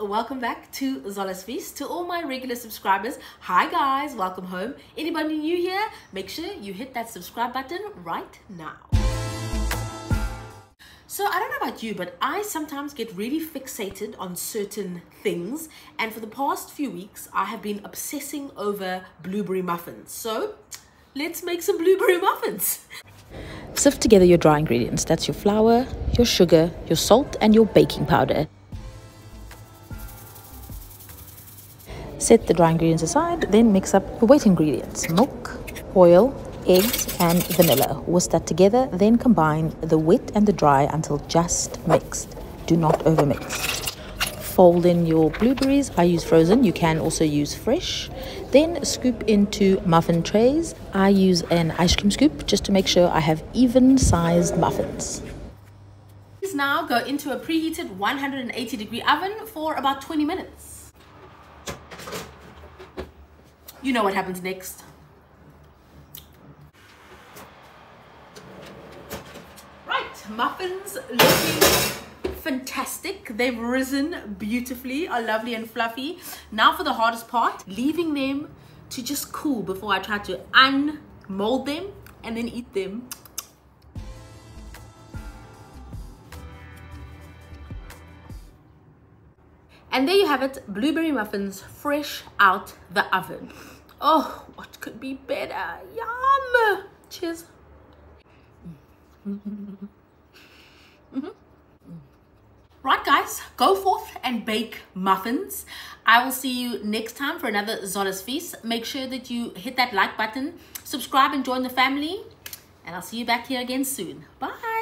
welcome back to Zola's Feast. To all my regular subscribers, hi guys, welcome home. Anybody new here, make sure you hit that subscribe button right now. So I don't know about you, but I sometimes get really fixated on certain things, and for the past few weeks I have been obsessing over blueberry muffins. So let's make some blueberry muffins. Sift together your dry ingredients. That's your flour, your sugar, your salt and your baking powder. Set the dry ingredients aside, then mix up your wet ingredients: milk, oil, eggs and vanilla. Whisk that together, then combine the wet and the dry until just mixed. Do not overmix. Fold in your blueberries. I use frozen, you can also use fresh. Then scoop into muffin trays. I use an ice cream scoop just to make sure I have even sized muffins. These now go into a preheated 180-degree oven for about 20 minutes. You know what happens next. Right, muffins looking fantastic. They've risen beautifully, are lovely and fluffy. Now for the hardest part, leaving them to just cool before I try to unmold them and then eat them. And there you have it, blueberry muffins fresh out the oven. Oh, what could be better? Yum! Cheers. Right guys, go forth and bake muffins. I will see you next time for another Zola's Feast. Make sure that you hit that like button, subscribe and join the family, and I'll see you back here again soon. Bye.